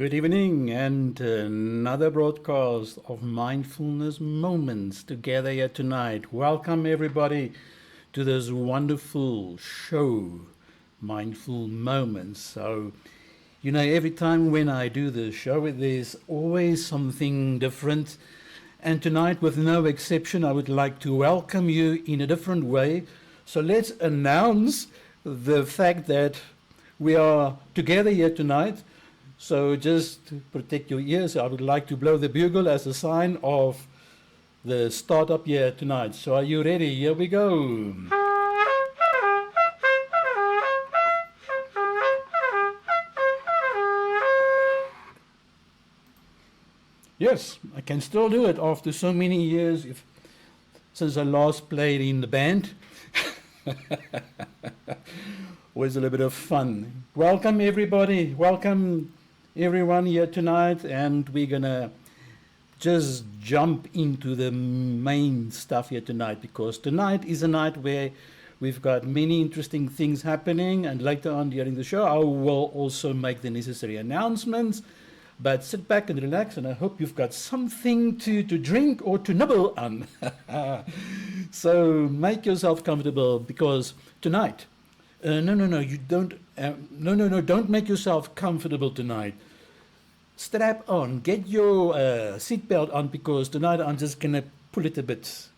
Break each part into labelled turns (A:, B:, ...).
A: Good evening, and another broadcast of mindfulness moments together here tonight. Welcome, everybody, to this wonderful show, Mindful Moments. So, every time when I do the show, there's always something different. And tonight, with no exception, I would like to welcome you in a different way. So, let's announce the fact that we are together here tonight. So just to protect your ears, I would like to blow the bugle as a sign of the startup here tonight. So are you ready? Here we go. Yes, I can still do it after so many years since I last played in the band. Always a little bit of fun. Welcome everybody. Welcome everyone here tonight, and we're gonna just jump into the main stuff here tonight, because tonight is a night where we've got many interesting things happening, and later on during the show I will also make the necessary announcements. But sit back and relax, and I hope you've got something to drink or to nibble on. So make yourself comfortable, because tonight you don't. Don't make yourself comfortable tonight. Strap on, get your seatbelt on, because tonight I'm just gonna pull it a bit,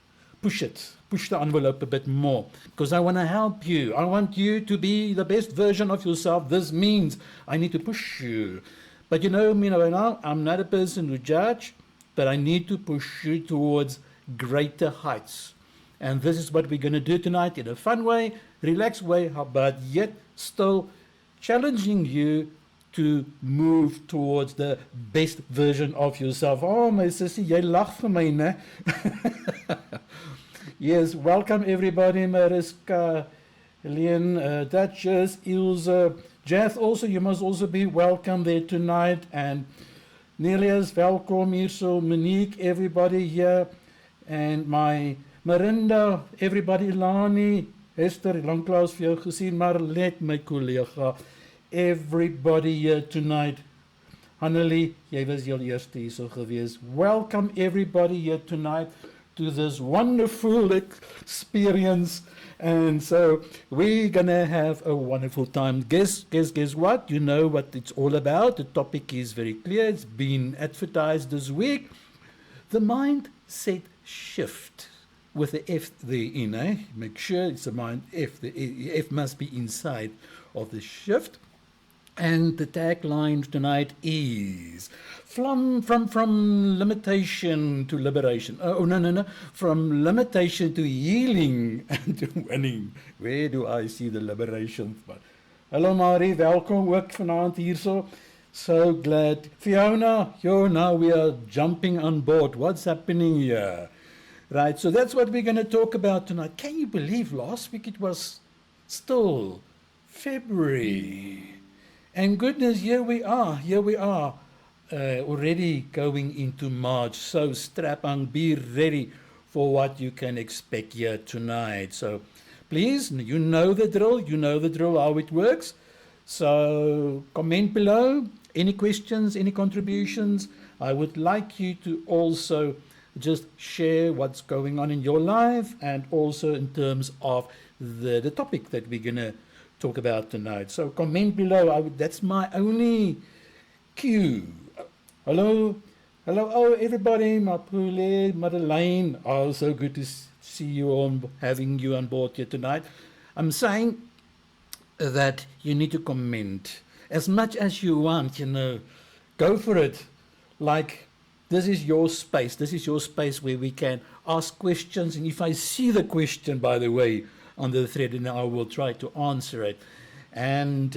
A: push the envelope a bit more, because I want to help you. I want you to be the best version of yourself. This means I need to push you. But you know me now, I'm not a person to judge, but I need to push you towards greater heights. And this is what we're going to do tonight, in a fun way, relaxed way, but yet still challenging you to move towards the best version of yourself. Oh, my sissy, jy lag vir my, ne? Yes, welcome everybody, Mariska, Helene, Duchess, Ilse, Jeff also, you must also be welcome there tonight. And Nelias, welkom hier so, Monique, everybody here. And my Marinda, everybody, Lani, Esther, langklaas vir jou gesien, Marlet, my collega, everybody here tonight. Annelie, jy was jou eerste hier so gewees. Welcome everybody here tonight to this wonderful experience. And so we're gonna have a wonderful time. Guess what? You know what it's all about. The topic is very clear. It's been advertised this week. The mindset shift, with the F there in, eh? Make sure it's a mind F. The F must be inside of the shift. And the tagline tonight is from limitation to liberation. Oh, no. From limitation to healing and to winning. Where do I see the liberation? Hello, Marie. Welkom ook vanaand hierso. So glad. Fiona, now we are jumping on board. What's happening here? Right, so that's what we're going to talk about tonight. Can you believe last week it was still February? And goodness, here we are, already going into March. So strap on, be ready for what you can expect here tonight. So please, you know the drill, how it works. So comment below, any questions, any contributions. I would like you to also just share what's going on in your life, and also in terms of the topic that we're going to talk about tonight. So comment below. That's my only cue. Hello, oh everybody, Mapule, Madeleine. Oh, so good to see you having you on board here tonight. I'm saying that you need to comment as much as you want, go for it. Like, this is your space. This is your space where we can ask questions. And if I see the question, by the way, on the thread, and I will try to answer it. And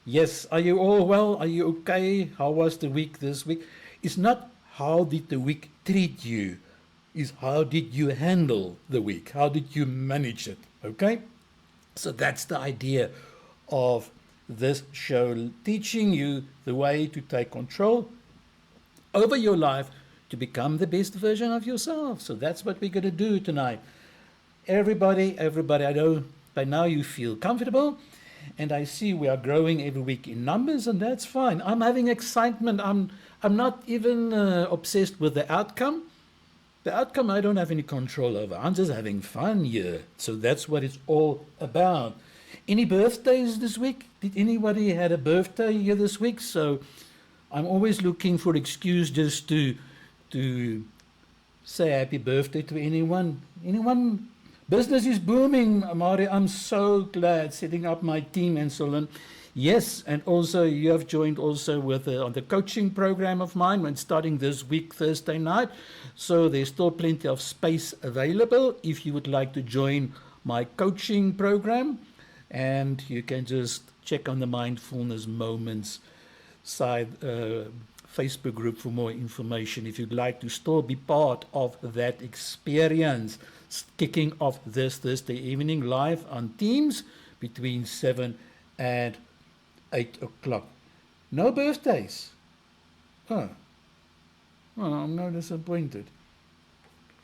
A: yes, are you all well? Are you okay? How was the week this week? It's not how did the week treat you, it's how did you handle the week? How did you manage it? Okay? So that's the idea of this show, teaching you the way to take control over your life to become the best version of yourself. So that's what we're going to do tonight. Everybody, I know by now you feel comfortable. and I see we are growing every week in numbers, and that's fine. I'm having excitement. I'm not even obsessed with the outcome. The outcome I don't have any control over. I'm just having fun here. So that's what it's all about. Any birthdays this week? Did anybody had a birthday here this week? So I'm always looking for excuse just to say happy birthday to anyone. Anyone? Business is booming, Amari. I'm so glad setting up my team and so on. Yes, and also you have joined also with on the coaching program of mine when starting this week, Thursday night. So there's still plenty of space available if you would like to join my coaching program. And you can just check on the Mindfulness Moments side Facebook group for more information if you'd like to still be part of that experience. Kicking off this Thursday evening live on Teams between 7 and 8 o'clock. No birthdays. Oh. Well, I'm not disappointed.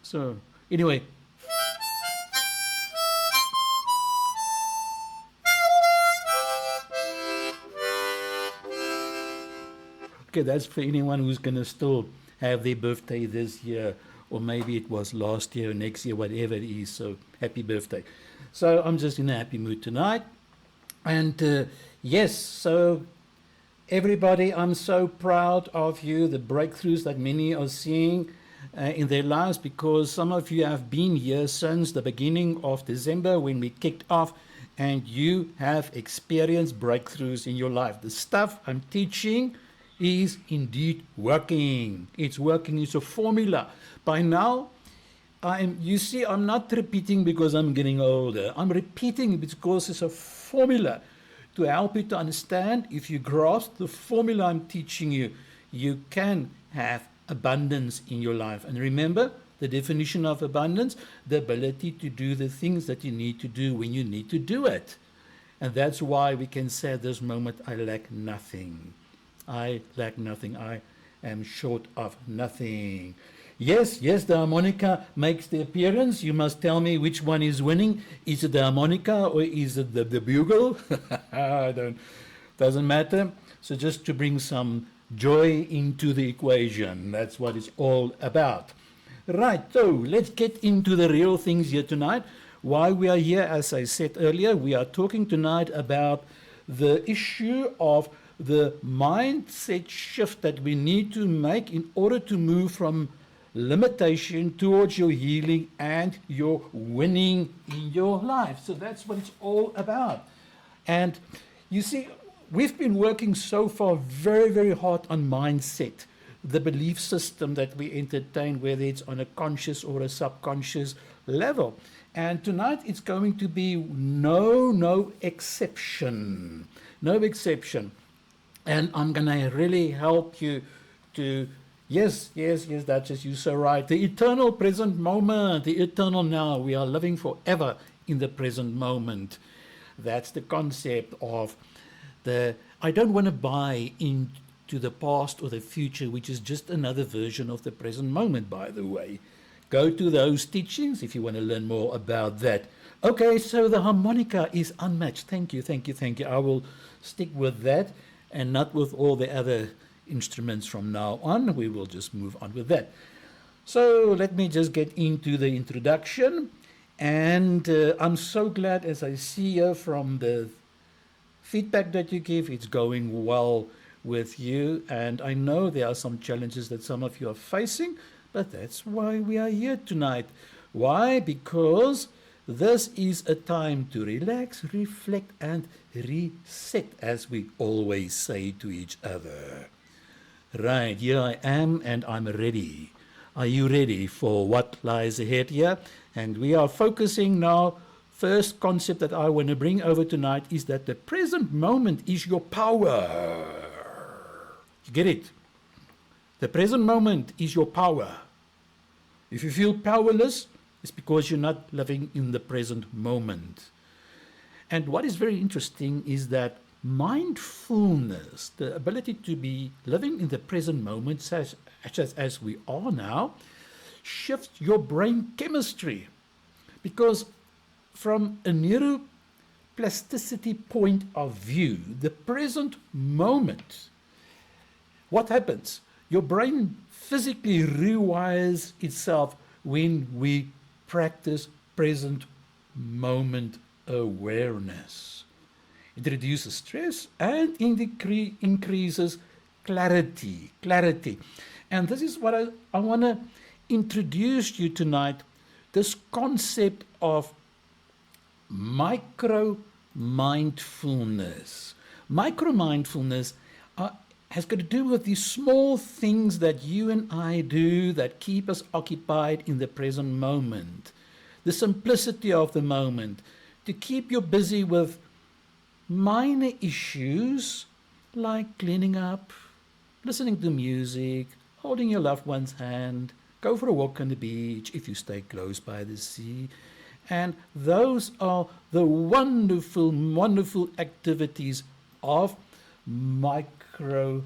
A: So, anyway. Okay, that's for anyone who's going to still have their birthday this year, or maybe it was last year or next year, whatever it is. So, happy birthday. So, I'm just in a happy mood tonight. And yes, so everybody, I'm so proud of you, the breakthroughs that many are seeing in their lives, because some of you have been here since the beginning of December when we kicked off, and you have experienced breakthroughs in your life. The stuff I'm teaching is indeed working. It's working. It's a formula. By now, you see, I'm not repeating because I'm getting older. I'm repeating because it's a formula to help you to understand. If you grasp the formula I'm teaching you, you can have abundance in your life. And remember the definition of abundance, the ability to do the things that you need to do when you need to do it. And that's why we can say at this moment, I lack nothing. I lack nothing. I am short of nothing. Yes, the harmonica makes the appearance. You must tell me which one is winning. Is it the harmonica or is it the bugle? Doesn't matter. So just to bring some joy into the equation. That's what it's all about. Right, so let's get into the real things here tonight. Why we are here, as I said earlier, we are talking tonight about the issue of the mindset shift that we need to make in order to move from limitation towards your healing and your winning in your life. So that's what it's all about. And you see, we've been working so far very, very hard on mindset, the belief system that we entertain, whether it's on a conscious or a subconscious level. And tonight it's going to be no exception. No exception. And I'm going to really help you to, yes, Duchess, you're so right. The eternal present moment, the eternal now. We are living forever in the present moment. That's the concept of I don't want to buy into the past or the future, which is just another version of the present moment, by the way. Go to those teachings if you want to learn more about that. Okay, so the harmonica is unmatched. Thank you. I will stick with that and not with all the other instruments from now on. We will just move on with that. So let me just get into the introduction. And I'm so glad, as I see here from the feedback that you give, it's going well with you. And I know there are some challenges that some of you are facing, but that's why we are here tonight. Why? Because this is a time to relax, reflect, and reset, as we always say to each other. Right, here I am, and I'm ready. Are you ready for what lies ahead here? And we are focusing now. First concept that I want to bring over tonight is that the present moment is your power. You get it? The present moment is your power. If you feel powerless, it's because you're not living in the present moment. And what is very interesting is that mindfulness, the ability to be living in the present moment, such as we are now, shifts your brain chemistry. Because from a neuroplasticity point of view, the present moment, what happens? Your brain physically rewires itself when we practice present moment awareness. It reduces stress and increases clarity. And this is what I want to introduce you tonight, this concept of micro mindfulness. Micro mindfulness has got to do with these small things that you and I do that keep us occupied in the present moment. The simplicity of the moment, to keep you busy with minor issues like cleaning up, listening to music, holding your loved one's hand, go for a walk on the beach if you stay close by the sea. And those are the wonderful, wonderful activities of micro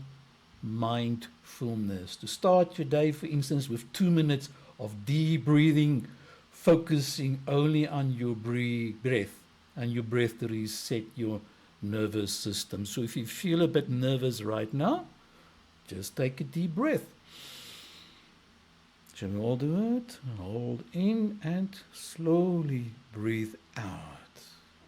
A: mindfulness. To start your day, for instance, with 2 minutes of deep breathing, focusing only on your breath and your breath to reset your nervous system. So if you feel a bit nervous right now, just take a deep breath. Shall we all do it? Hold in and slowly breathe out.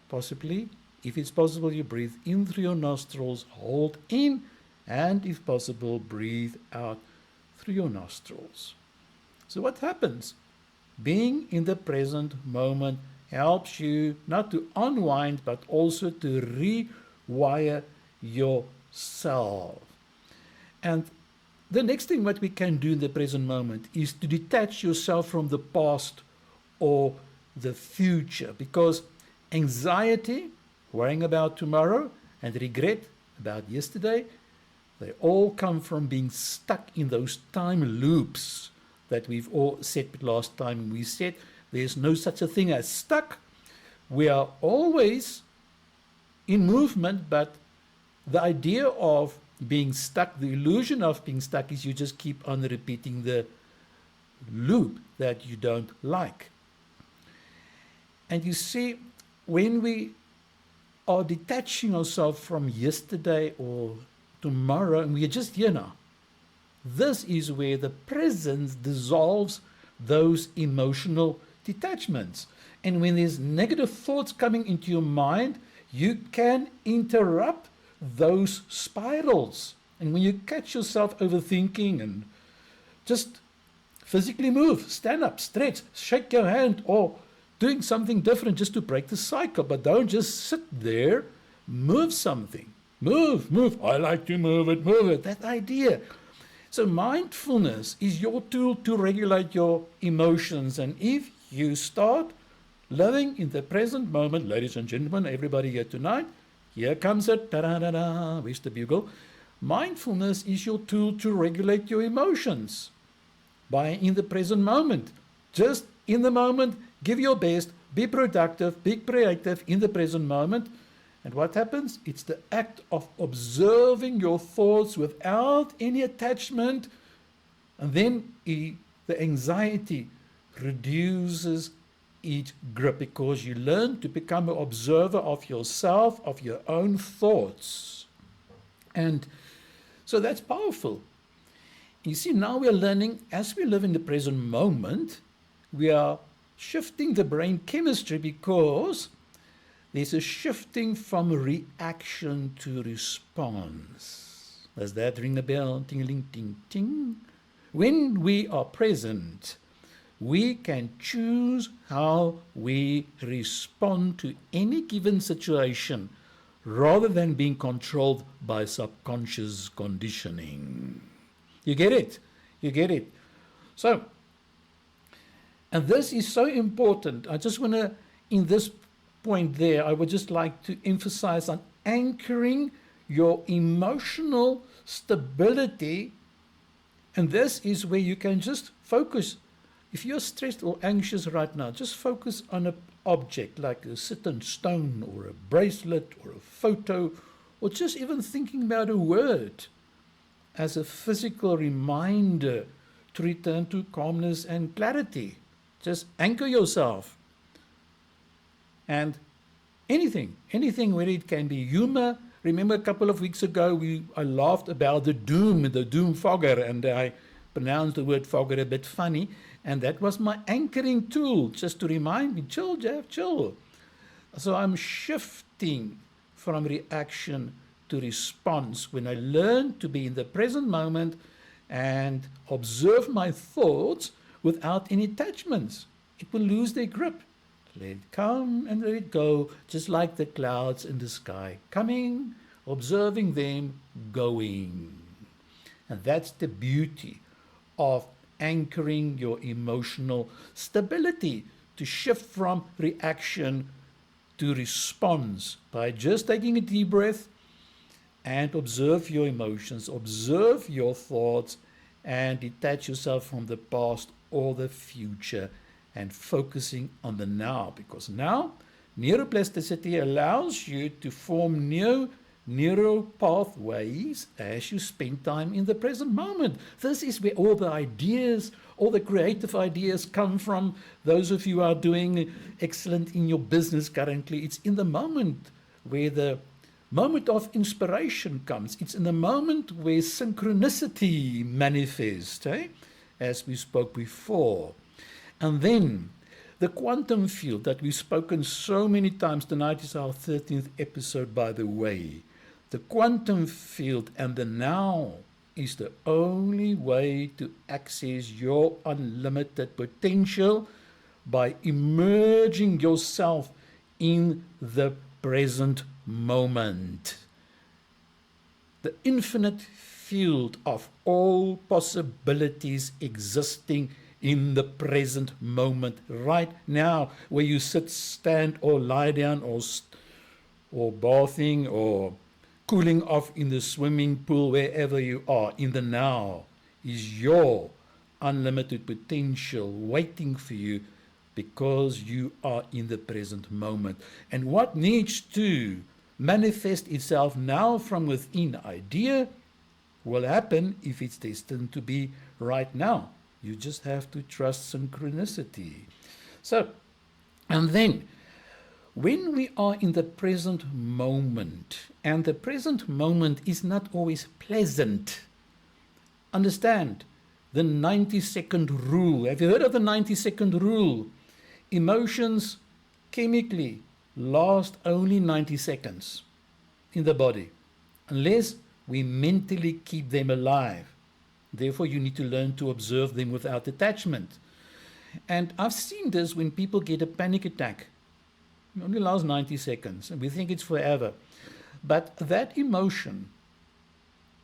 A: Possibly, if it's possible, you breathe in through your nostrils, hold in, and if possible, breathe out through your nostrils. So what happens? Being in the present moment helps you not to unwind, but also to rewire yourself. And the next thing what we can do in the present moment is to detach yourself from the past or the future, because anxiety, worrying about tomorrow, and regret about yesterday, they all come from being stuck in those time loops that we've all said last time. We said there's no such a thing as stuck. We are always in movement, but the idea of being stuck, the illusion of being stuck, is you just keep on repeating the loop that you don't like. And you see, when we are detaching ourselves from yesterday or tomorrow, and we are just here now, this is where the presence dissolves those emotional detachments. And when there's negative thoughts coming into your mind, you can interrupt those spirals. And when you catch yourself overthinking, and just physically move, stand up, stretch, shake your hand, or doing something different just to break the cycle. But don't just sit there, move something. Move. I like to move it. That idea. So mindfulness is your tool to regulate your emotions. And if you start living in the present moment, ladies and gentlemen, everybody here tonight, here comes it, ta-da-da-da, where's the bugle? Mindfulness is your tool to regulate your emotions by in the present moment. Just in the moment, give your best, be productive, be creative in the present moment. And what happens? It's the act of observing your thoughts without any attachment. And then the anxiety reduces its grip, because you learn to become an observer of yourself, of your own thoughts. And so that's powerful. You see, now we are learning, as we live in the present moment, we are shifting the brain chemistry, because there's a shifting from reaction to response. Does that ring a bell? Ting-a-ling, ting, ting. When we are present, we can choose how we respond to any given situation rather than being controlled by subconscious conditioning. You get it? So, and this is so important. I just want to, in this point there, I would just like to emphasize on anchoring your emotional stability. And this is where you can just focus. If you're stressed or anxious right now, just focus on an object like a certain stone or a bracelet or a photo, or just even thinking about a word as a physical reminder to return to calmness and clarity. Just anchor yourself. And anything where it can be humor. Remember a couple of weeks ago I laughed about the doom fogger, and I pronounced the word fogger a bit funny, and that was my anchoring tool, just to remind me, chill, Jeff, chill. So I'm shifting from reaction to response when I learn to be in the present moment and observe my thoughts without any attachments. It will lose their grip. Let it come and let it go, just like the clouds in the sky. Coming, observing them, going. And that's the beauty of anchoring your emotional stability, to shift from reaction to response by just taking a deep breath and observe your emotions, observe your thoughts, and detach yourself from the past or the future and focusing on the now. Because now, neuroplasticity allows you to form new neural pathways as you spend time in the present moment. This is where all the ideas, all the creative ideas come from. Those of you who are doing excellent in your business currently, it's in the moment where the moment of inspiration comes. It's in the moment where synchronicity manifests, as we spoke before. And then the quantum field that we've spoken so many times. Tonight is our 13th episode, by the way. The quantum field and the now is the only way to access your unlimited potential by immersing yourself in the present moment. The infinite field of all possibilities existing in the present moment, right now, where you sit, stand, or lie down, or bathing, or cooling off in the swimming pool, wherever you are, in the now is your unlimited potential waiting for you, because you are in the present moment. And what needs to manifest itself now from within idea will happen if it's destined to be right now. You just have to trust synchronicity. So, and then, when we are in the present moment, and the present moment is not always pleasant, understand the 90-second rule. Have you heard of the 90-second rule? Emotions chemically last only 90 seconds in the body, unless we mentally keep them alive. Therefore, you need to learn to observe them without attachment. And I've seen this when people get a panic attack. It only lasts 90 seconds, and we think it's forever. But that emotion,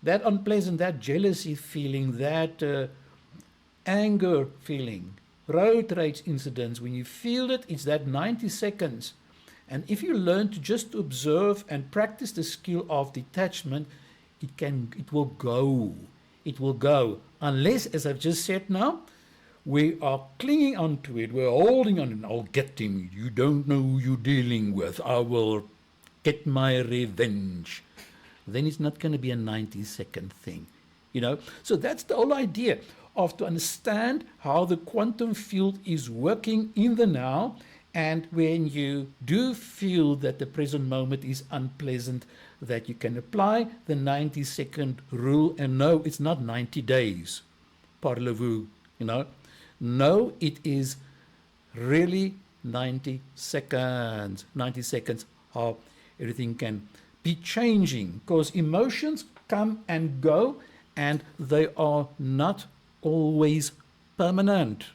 A: that unpleasant, that jealousy feeling, that anger feeling, road rage incidents, when you feel it, it's that 90 seconds. And if you learn to just observe and practice the skill of detachment, it will go. It will go. Unless, as I've just said now, we are clinging onto it, we're holding on, and I'll get him. You don't know who you're dealing with. I will get my revenge. Then it's not going to be a 90-second thing. So that's the whole idea of to understand how the quantum field is working in the now. And when you do feel that the present moment is unpleasant, that you can apply the 90-second rule. And no, it's not 90 days. Parlez-vous, No, it is really 90 seconds. 90 seconds, how everything can be changing. Because emotions come and go, and they are not always permanent.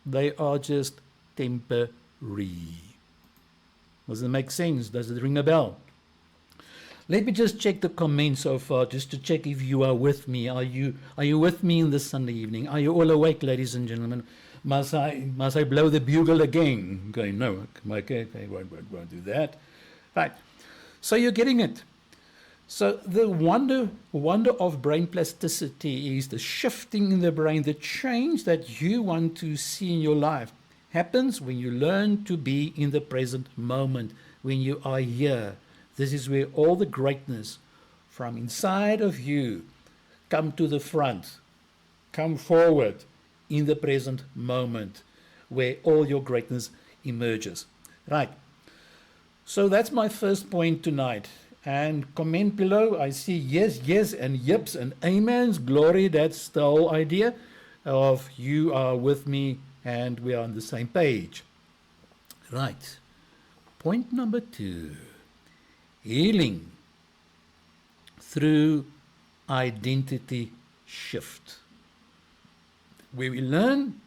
A: They are just temporary. Does it make sense? Does it ring a bell? Let me just check the comments so far, just to check if you are with me. Are you with me in this Sunday evening? Are you all awake, ladies and gentlemen? Must I blow the bugle again? Okay, no. Okay, won't do that. Right. So you're getting it. So the wonder of brain plasticity is the shifting in the brain, the change that you want to see in your life happens when you learn to be in the present moment, when you are here. This is where all the greatness from inside of you come to the front, come forward in the present moment, where all your greatness emerges. Right. So that's my first point tonight. And comment below. I see yes, yes, and yips and amens. Glory, that's the whole idea of you are with me and we are on the same page. Right. Point number 2. Healing through identity shift. Where we learn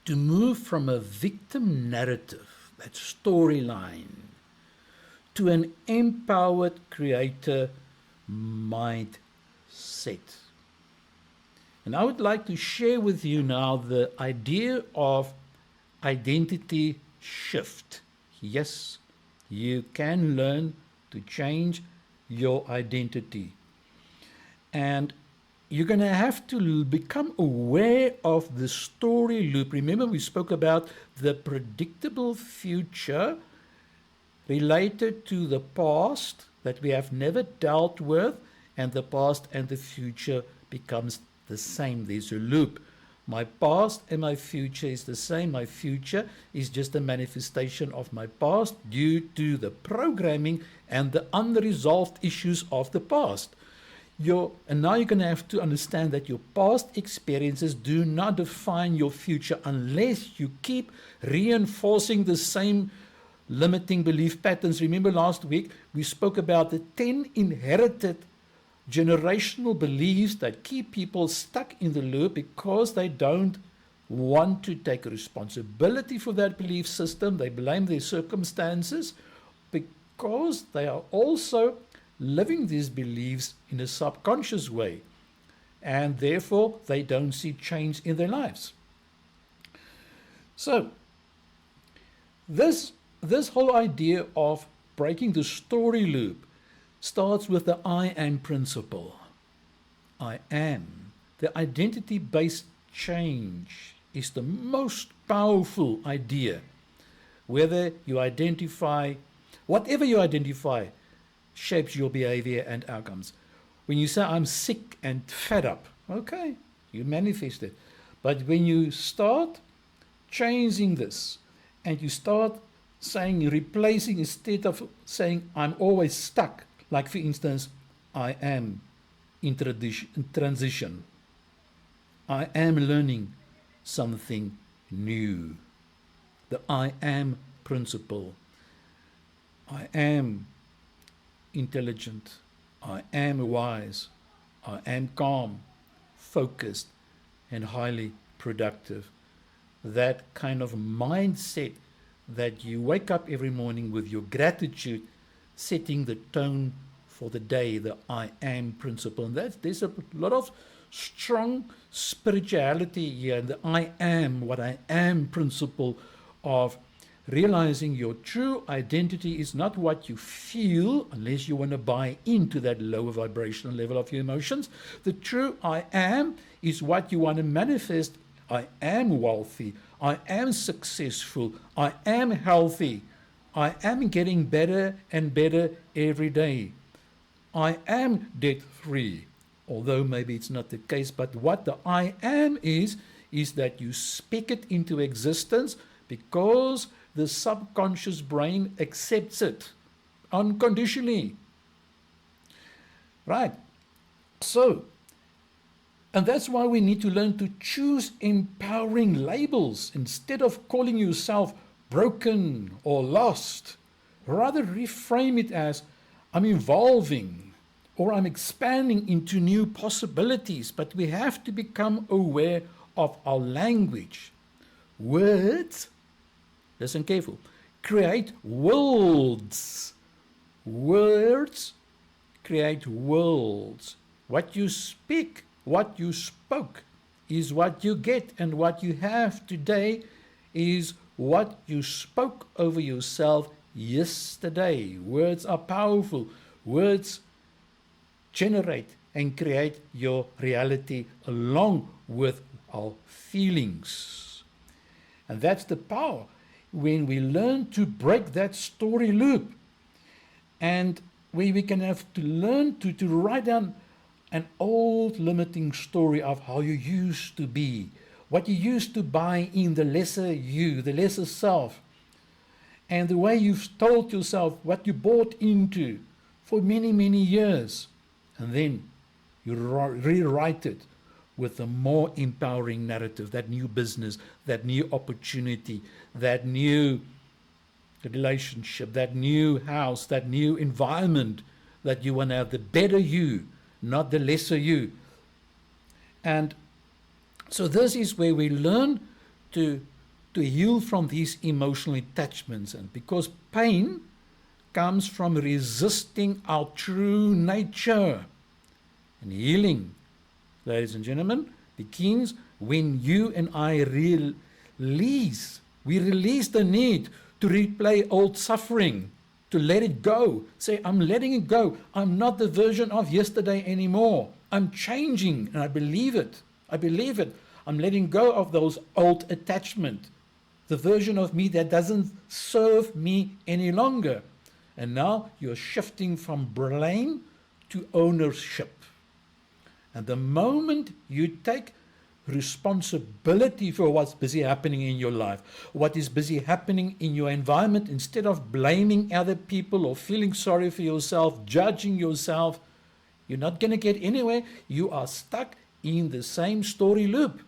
A: to move from a victim narrative, that storyline, to an empowered creator mindset. And I would like to share with you now the idea of identity shift. Yes, you can learn to change your identity. And you're going to have to become aware of the story loop. Remember, we spoke about the predictable future related to the past that we have never dealt with, and the past and the future becomes the same. There's a loop. My past and my future is the same. My future is just a manifestation of my past due to the programming and the unresolved issues of the past. And now you're going to have to understand that your past experiences do not define your future unless you keep reinforcing the same limiting belief patterns. Remember last week we spoke about the 10 inherited generational beliefs that keep people stuck in the loop because they don't want to take responsibility for that belief system. They blame their circumstances because they are also living these beliefs in a subconscious way, and therefore they don't see change in their lives. So this whole idea of breaking the story loop starts with the I am principle. I am. The identity-based change is the most powerful idea. Whether you identify, whatever you identify, shapes your behavior and outcomes. When you say, I'm sick and fed up, okay, you manifest it. But when you start changing this and you start saying, replacing, instead of saying, I'm always stuck, like for instance, I am in transition. I am learning something new. The I am principle. I am intelligent. I am wise. I am calm, focused, and highly productive. That kind of mindset that you wake up every morning with your gratitude, setting the tone for the day, the I am principle. And there's a lot of strong spirituality here, and the I am, what I am principle of realizing your true identity is not what you feel, unless you want to buy into that lower vibrational level of your emotions. The true I am is what you want to manifest. I am wealthy. I am successful. I am healthy. I am getting better and better every day. I am debt-free, although maybe it's not the case. But what the I am is that you speak it into existence because the subconscious brain accepts it unconditionally. Right. So, and that's why we need to learn to choose empowering labels instead of calling yourself broken or lost. Rather reframe it as I'm evolving or I'm expanding into new possibilities. But we have to become aware of our language. Words, listen careful, create worlds. Words create worlds. What you speak, what you spoke is what you get, and what you have today is what you spoke over yourself yesterday. Words are powerful. Words generate and create your reality along with our feelings. And that's the power when we learn to break that story loop, and where we can have to learn to write down an old limiting story of how you used to be, what you used to buy in, the lesser you, the lesser self. and the way you've told yourself what you bought into for many, many years. And then you rewrite it with a more empowering narrative, that new business, that new opportunity, that new relationship, that new house, that new environment that you want to have, the better you, not the lesser you. And so this is where we learn to heal from these emotional attachments. And because pain comes from resisting our true nature. And healing, ladies and gentlemen, begins when you and I release the need to replay old suffering, to let it go. Say, I'm letting it go. I'm not the version of yesterday anymore. I'm changing, and I believe it. I believe it. I'm letting go of those old attachments, the version of me that doesn't serve me any longer. And now you're shifting from blame to ownership. And the moment you take responsibility for what's busy happening in your life, what is busy happening in your environment, instead of blaming other people or feeling sorry for yourself, judging yourself, you're not going to get anywhere. You are stuck in the same story loop.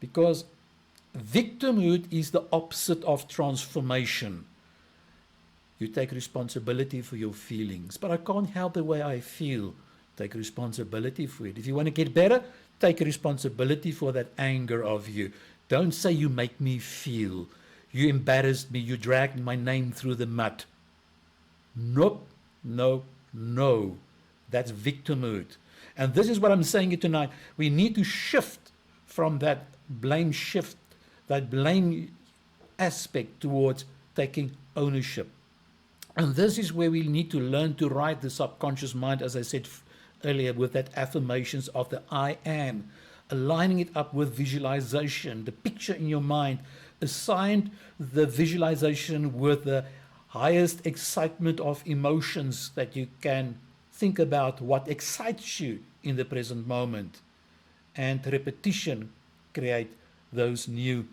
A: Because victimhood is the opposite of transformation. You take responsibility for your feelings. But I can't help the way I feel. Take responsibility for it. If you want to get better, take responsibility for that anger of you. Don't say you make me feel. You embarrassed me. You dragged my name through the mud. Nope. No, no. That's victimhood. And this is what I'm saying here tonight. We need to shift from that blame aspect towards taking ownership. And this is where we need to learn to write the subconscious mind, as I said earlier, with that affirmations of the I am, aligning it up with visualization, the picture in your mind. Assign the visualization with the highest excitement of emotions that you can think about, what excites you in the present moment. And repetition create those new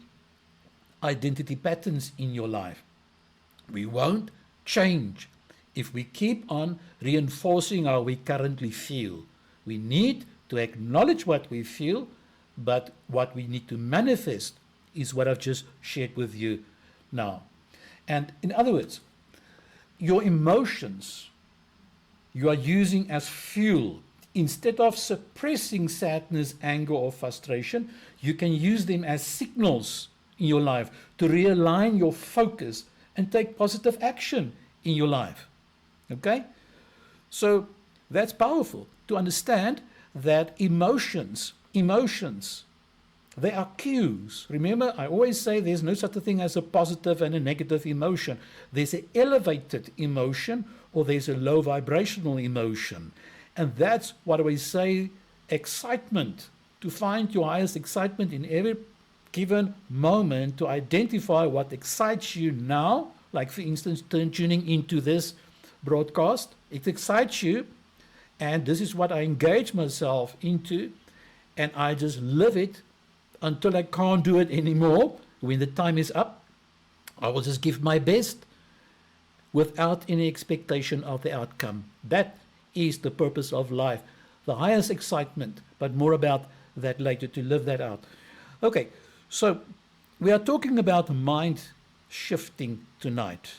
A: identity patterns in your life. We won't change if we keep on reinforcing how we currently feel. We need to acknowledge what we feel, but what we need to manifest is what I've just shared with you now. And in other words, your emotions you are using as fuel. Instead of suppressing sadness, anger, or frustration, you can use them as signals in your life to realign your focus and take positive action in your life. Okay? So that's powerful to understand that emotions, they are cues. Remember, I always say there's no such a thing as a positive and a negative emotion. There's an elevated emotion or there's a low vibrational emotion. And that's what we say, excitement. To find your highest excitement in every given moment, to identify what excites you now, like for instance, tuning into this broadcast. It excites you, and this is what I engage myself into, and I just live it until I can't do it anymore. When the time is up, I will just give my best without any expectation of the outcome. That is the purpose of life. The highest excitement, but more about that later, to live that out. Okay, so we are talking about mind shifting tonight.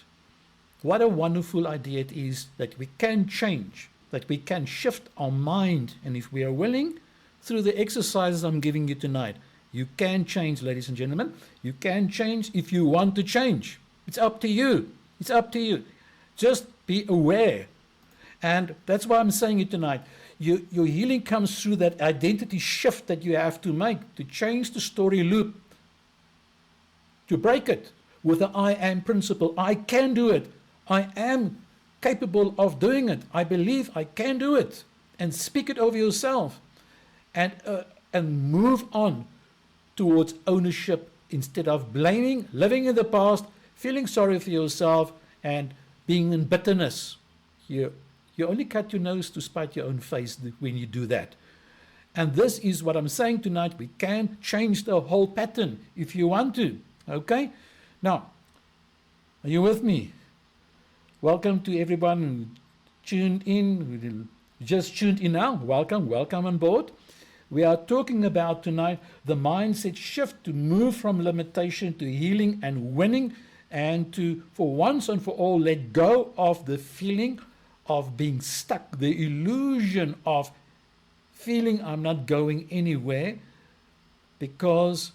A: What a wonderful idea it is that we can change, that we can shift our mind. And if we are willing, through the exercises I'm giving you tonight, you can change, ladies and gentlemen. You can change if you want to change. It's up to you. It's up to you. Just be aware. And that's why I'm saying it tonight. Your healing comes through that identity shift that you have to make, to change the story loop, to break it with the I am principle. I can do it. I am capable of doing it. I believe I can do it. And speak it over yourself. And move on towards ownership instead of blaming, living in the past, feeling sorry for yourself, and being in bitterness. You only cut your nose to spite your own face when you do that. And this is what I'm saying tonight. We can change the whole pattern if you want to. Okay? Now, Are you with me? Welcome to everyone who tuned in, who just tuned in now. Welcome on board. We are talking about tonight the mindset shift to move from limitation to healing and winning, and to, for once and for all, let go of the feeling of being stuck, the illusion of feeling I'm not going anywhere, because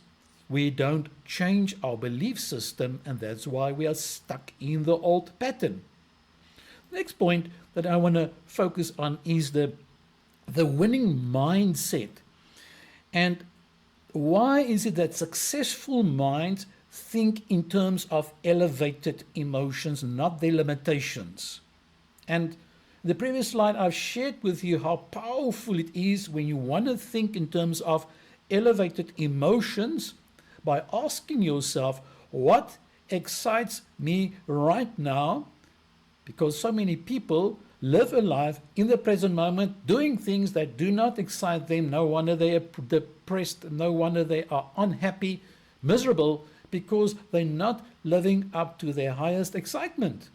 A: we don't change our belief system, and that's why we are stuck in the old pattern. Next point that I want to focus on is the winning mindset. And why is it that successful minds think in terms of elevated emotions, not their limitations? And the previous slide I've shared with you how powerful it is when you want to think in terms of elevated emotions by asking yourself, what excites me right now? Because so many people live a life in the present moment doing things that do not excite them. No wonder they are depressed, no wonder they are unhappy, miserable, because they're not living up to their highest excitement.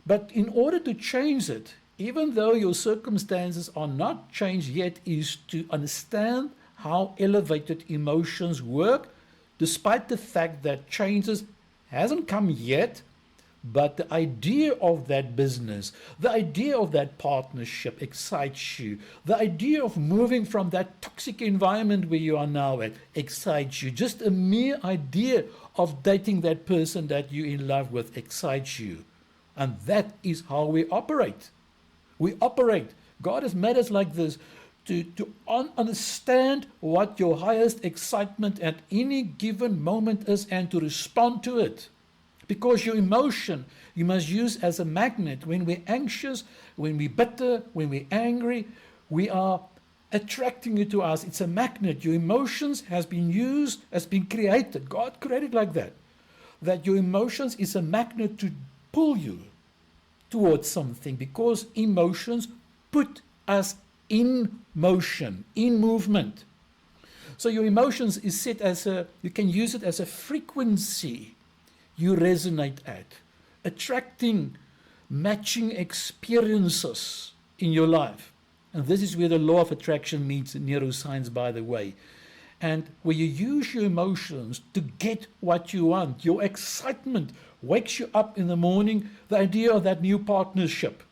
A: But in order to change it, even though your circumstances are not changed yet, is to understand how elevated emotions work, despite the fact that changes hasn't come yet. But the idea of that business, the idea of that partnership excites you. The idea of moving from that toxic environment where you are now at excites you. Just a mere idea of dating that person that you're in love with excites you. And that is how we operate. We operate. God has made us like this to understand what your highest excitement at any given moment is and to respond to it. Because your emotion, you must use as a magnet. When we're anxious, when we're bitter, when we're angry, we are attracting it to us. It's a magnet. Your emotions has been used, has been created. God created like that. That your emotions is a magnet to pull you towards something, because emotions put us in motion, in movement. So your emotions is set as you can use it as a frequency you resonate at, attracting, matching experiences in your life. And this is where the law of attraction meets neuroscience, by the way. And where you use your emotions to get what you want. Your excitement wakes you up in the morning, the idea of that new partnership,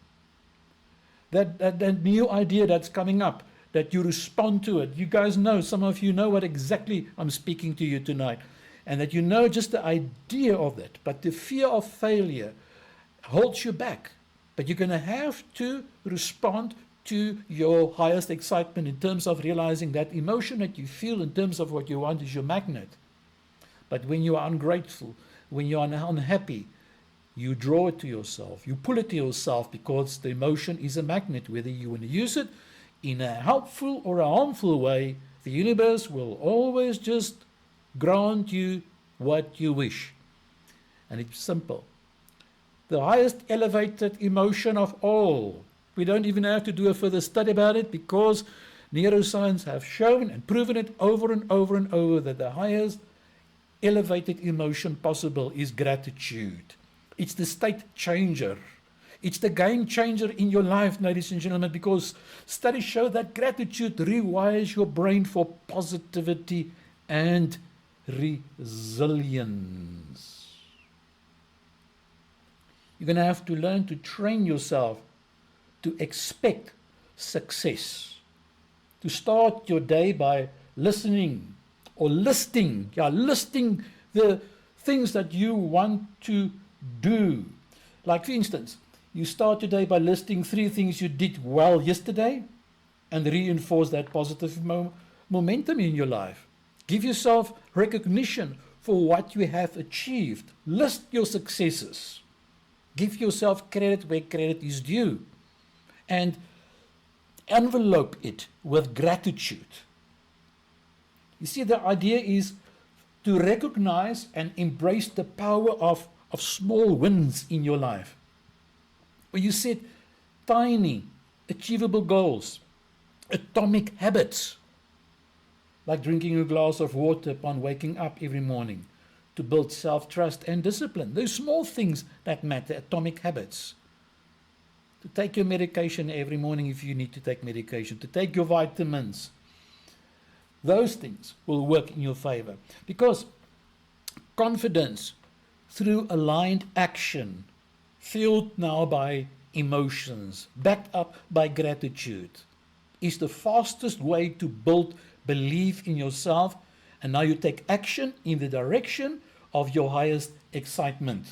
A: that new idea that's coming up, that you respond to it. You guys know, some of you know what exactly I'm speaking to you tonight. And that you know just the idea of that. But the fear of failure holds you back. But you're going to have to respond to your highest excitement in terms of realizing that emotion that you feel in terms of what you want is your magnet. But when you are ungrateful, when you are unhappy, you draw it to yourself. You pull it to yourself, because the emotion is a magnet. Whether you want to use it in a helpful or a harmful way, the universe will always just grant you what you wish. And it's simple. The highest elevated emotion of all. We don't even have to do a further study about it, because neuroscience have shown and proven it over and over and over that the highest elevated emotion possible is gratitude. It's the state changer. It's the game changer in your life, ladies and gentlemen, because studies show that gratitude rewires your brain for positivity and resilience. You're going to have to learn to train yourself to expect success. To start your day by listening or listing the things that you want to do. Like, for instance, you start your day by listing 3 things you did well yesterday and reinforce that positive momentum in your life. Give yourself recognition for what you have achieved. List your successes. Give yourself credit where credit is due. And envelope it with gratitude. You see, the idea is to recognize and embrace the power of small wins in your life. Where you set tiny, achievable goals, atomic habits, like drinking a glass of water upon waking up every morning, to build self-trust and discipline. Those small things that matter, atomic habits. To take your medication every morning if you need to take medication, to take your vitamins. Those things will work in your favor. Because confidence through aligned action, fueled now by emotions, backed up by gratitude, is the fastest way to build belief in yourself. And now you take action in the direction of your highest excitement.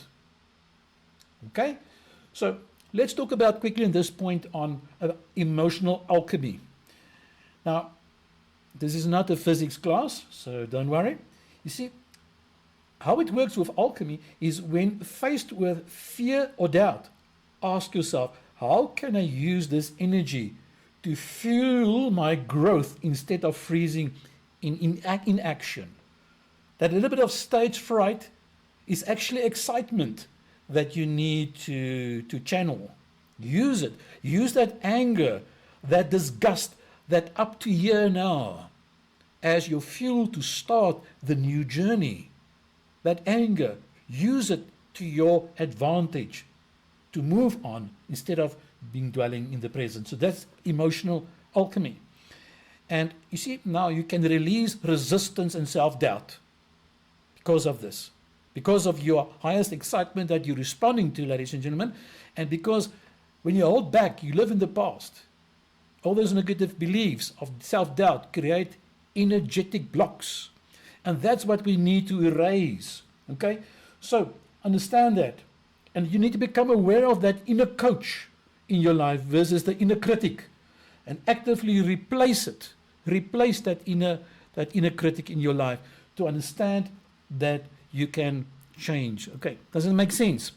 A: Okay? So let's talk about quickly in this point on emotional alchemy. Now, this is not a physics class, so don't worry. You see, how it works with alchemy is when faced with fear or doubt, ask yourself, how can I use this energy to fuel my growth instead of freezing in action? That little bit of stage fright is actually excitement that you need to channel. Use it. Use that anger, that disgust, that up to here now as your fuel to start the new journey. That anger, use it to your advantage to move on instead of being dwelling in the present. So that's emotional alchemy. And you see, now you can release resistance and self-doubt because of this. Because of your highest excitement that you're responding to, ladies and gentlemen. And because when you hold back, you live in the past. All those negative beliefs of self-doubt create energetic blocks. And that's what we need to erase. Okay? So understand that. And you need to become aware of that inner coach in your life versus the inner critic. And actively replace it. Replace that inner critic in your life to understand that you can change. Okay, does it make sense?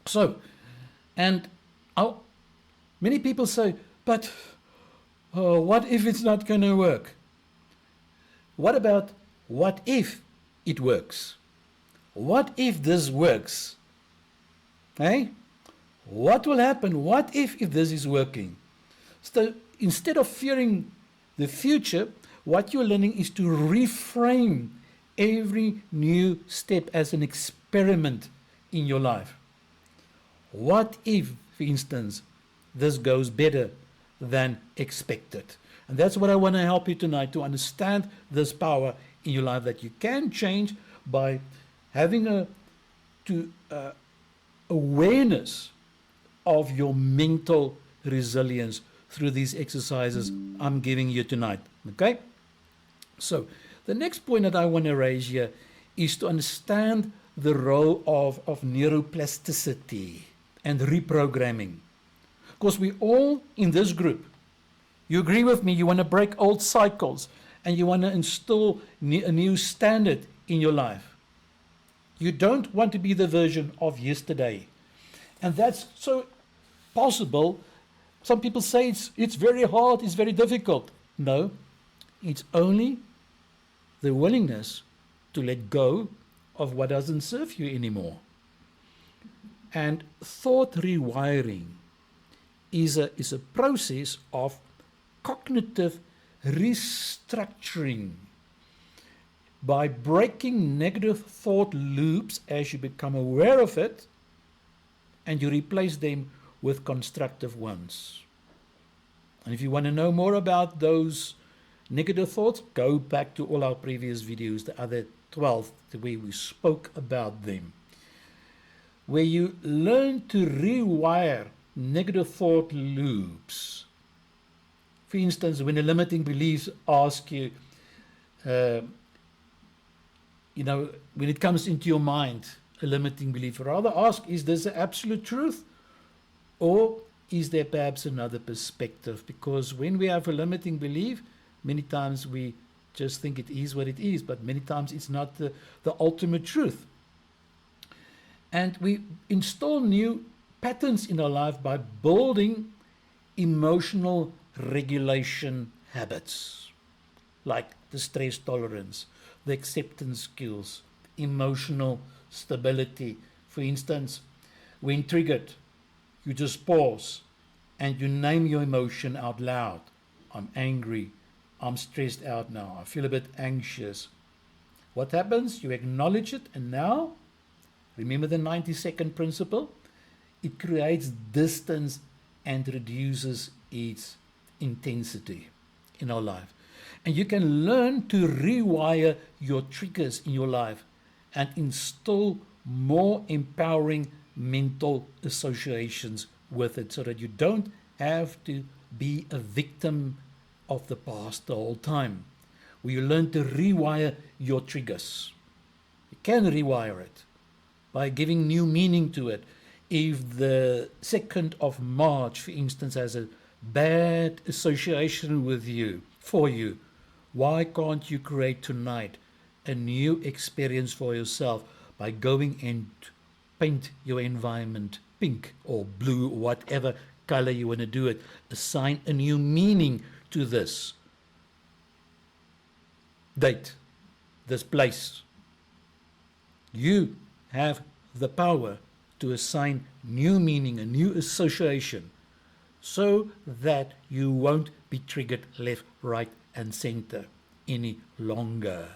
A: So, and many people say, but what if it's not going to work? What about what if it works? What if this works? Hey? What will happen? What if this is working? So instead of fearing the future, what you're learning is to reframe every new step as an experiment in your life. What if, for instance, this goes better than expected? And that's what I want to help you tonight, to understand this power in your life that you can change by having awareness of your mental resilience through these exercises I'm giving you tonight. Okay? So the next point that I want to raise here is to understand the role of neuroplasticity and reprogramming. Because we all in this group, you agree with me, you want to break old cycles and you want to install a new standard in your life. You don't want to be the version of yesterday. And that's so possible. Some people say it's very hard, it's very difficult. No, it's only the willingness to let go of what doesn't serve you anymore. And thought rewiring is a process of cognitive restructuring by breaking negative thought loops as you become aware of it and you replace them with constructive ones. And if you want to know more about those negative thoughts, go back to all our previous videos, the other 12, where we spoke about them. Where you learn to rewire negative thought loops. For instance, when a limiting beliefs ask you, when it comes into your mind, a limiting belief, rather ask, is this the absolute truth? Or is there perhaps another perspective? Because when we have a limiting belief, many times we just think it is what it is, but many times it's not the ultimate truth. And we install new patterns in our life by building emotional regulation habits, like the stress tolerance, the acceptance skills, emotional stability. For instance, when triggered, you just pause and you name your emotion out loud. I'm angry. I'm stressed out now. I feel a bit anxious. What happens? You acknowledge it, and now, remember the 90-second principle? It creates distance and reduces its intensity in our life. And you can learn to rewire your triggers in your life and install more empowering mental associations with it so that you don't have to be a victim of the past the whole time. Where you learn to rewire your triggers. You can rewire it by giving new meaning to it. If the 2nd of March, for instance, has a bad association with you, for you, why can't you create tonight a new experience for yourself by going and paint your environment pink or blue or whatever color you want to do it? Assign a new meaning to this date, this place. You have the power to assign new meaning, a new association, so that you won't be triggered left, right, and center any longer.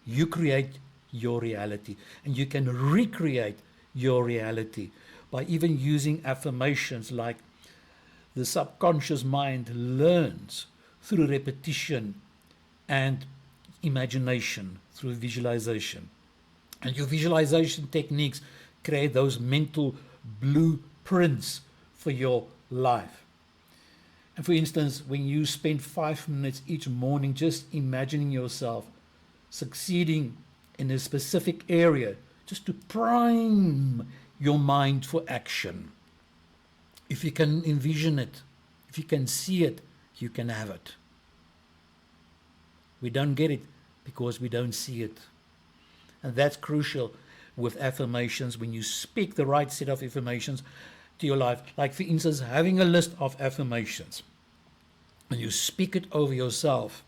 A: You create your reality, and you can recreate your reality by even using affirmations like the subconscious mind learns through repetition and imagination, through visualization. And your visualization techniques create those mental blueprints for your life. And for instance, when you spend 5 minutes each morning just imagining yourself succeeding in a specific area, just to prime your mind for action. If you can envision it, if you can see it, you can have it. We don't get it because we don't see it. And that's crucial with affirmations. When you speak the right set of affirmations to your life, like for instance, having a list of affirmations, and you speak it over yourself,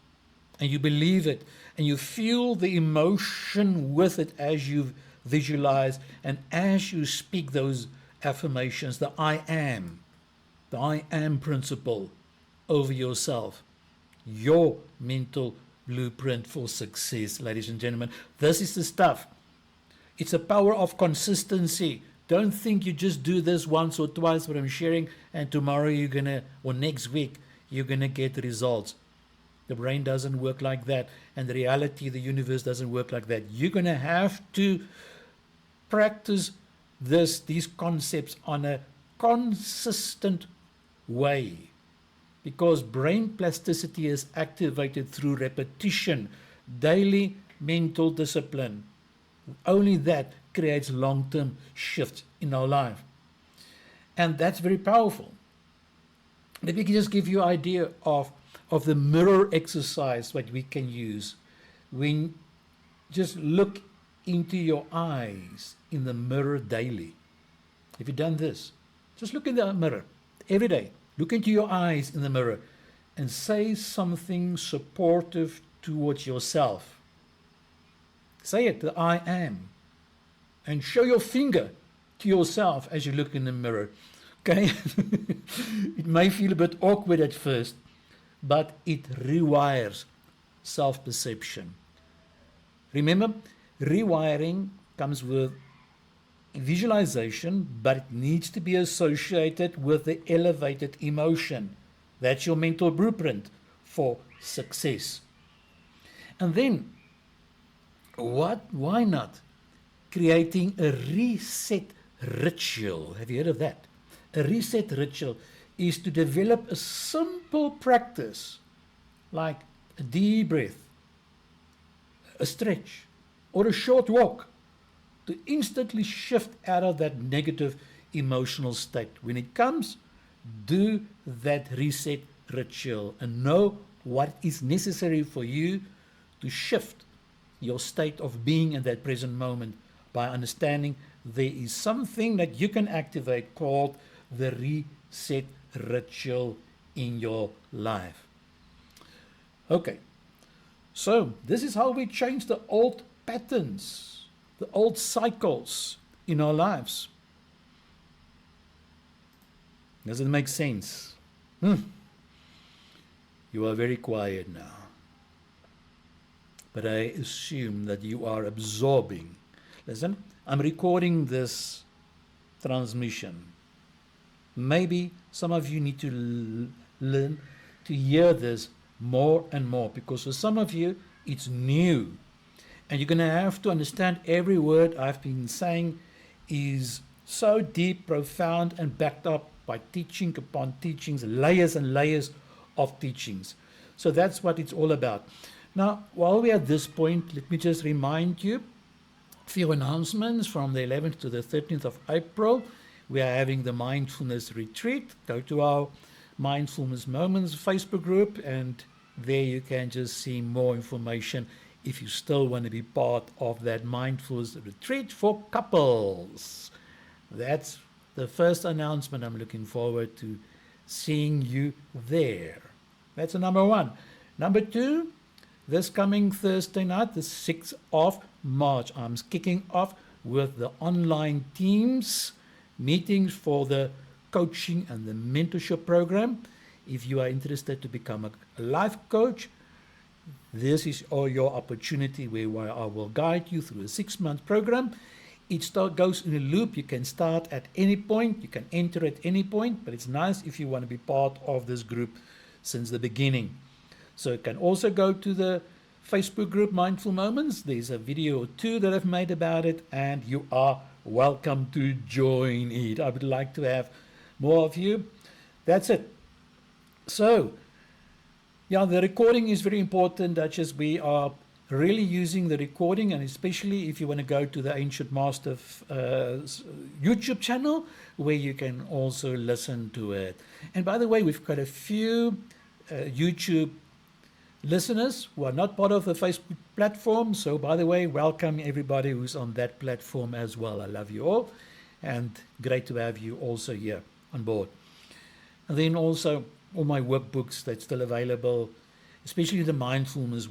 A: and you believe it, and you feel the emotion with it as you visualize, and as you speak those affirmations, the I am principle over yourself, your mental blueprint for success, ladies and gentlemen. This is the stuff. It's a power of consistency. Don't think you just do this once or twice, what I'm sharing, and tomorrow you're going to, or next week, you're going to get results. The brain doesn't work like that, and the reality, the universe doesn't work like that. You're going to have to practice these concepts on a consistent way, because brain plasticity is activated through repetition, daily mental discipline. Only that creates long-term shifts in our life. And that's very powerful. Let me just give you an idea of the mirror exercise that we can use. When just look into your eyes in the mirror daily. If you've done this, just look in the mirror every day. Look into your eyes in the mirror and say something supportive towards yourself. Say it, the I am. And show your finger to yourself as you look in the mirror. Okay? It may feel a bit awkward at first, but it rewires self-perception. Remember, rewiring comes with visualization, but it needs to be associated with the elevated emotion. That's your mental blueprint for success. And then, why not creating a reset ritual? Have you heard of that? A reset ritual is to develop a simple practice like a deep breath, a stretch, or a short walk to instantly shift out of that negative emotional state. When it comes, do that reset ritual and know what is necessary for you to shift your state of being in that present moment by understanding there is something that you can activate called the reset ritual in your life. Okay, so this is how we change the old patterns, the old cycles in our lives. Does it make sense? You are very quiet now. but I assume that you are absorbing. Listen, I'm recording this transmission. Maybe some of you need to learn to hear this more and more, because for some of you it's new and you're going to have to understand every word I've been saying is so deep, profound, and backed up by teaching upon teachings, layers and layers of teachings. So that's what it's all about. Now, while we're at this point, let me just remind you a few announcements. From the 11th to the 13th of April, we are having the Mindfulness Retreat. Go to our Mindfulness Moments Facebook group, and there you can just see more information if you still want to be part of that Mindfulness Retreat for couples. That's the first announcement. I'm looking forward to seeing you there. That's number one. Number two, this coming Thursday night, the 6th of March, I'm kicking off with the online Teams meetings for the coaching and the mentorship program. If you are interested to become a life coach, this is your opportunity where I will guide you through a 6-month program. It goes in a loop. You can start at any point. You can enter at any point, but it's nice if you want to be part of this group since the beginning. So you can also go to the Facebook group Mindful Moments. There's a video or two that I've made about it, and you are welcome to join it. I would like to have more of you. That's it. So, yeah, the recording is very important. That's just, we are really using the recording, and especially if you want to go to the Ancient Master YouTube channel, where you can also listen to it. And by the way, we've got a few YouTube listeners who are not part of the Facebook platform. So by the way, welcome everybody who's on that platform as well. I love you all, and great to have you also here on board. And then also all my workbooks that's still available, especially the Mindfulness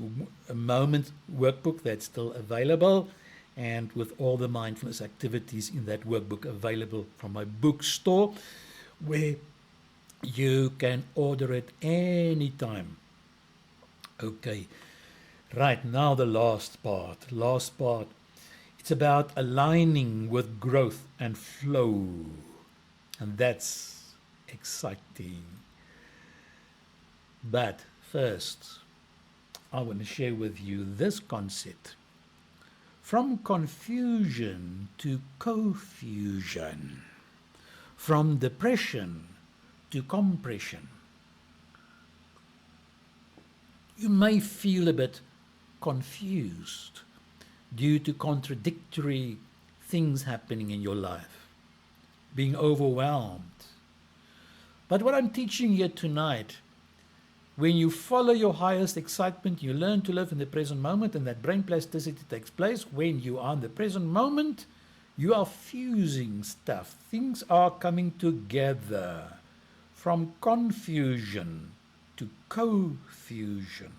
A: Moment workbook that's still available, and with all the mindfulness activities in that workbook available from my bookstore, where you can order it anytime. Okay, right now the last part. It's about aligning with growth and flow, and that's exciting. But first, I want to share with you this concept. From confusion to co-fusion, from depression to compression. You may feel a bit confused due to contradictory things happening in your life, being overwhelmed. But what I'm teaching here tonight, when you follow your highest excitement, you learn to live in the present moment, and that brain plasticity takes place when you are in the present moment. You are fusing stuff. Things are coming together from confusion to co-fusion.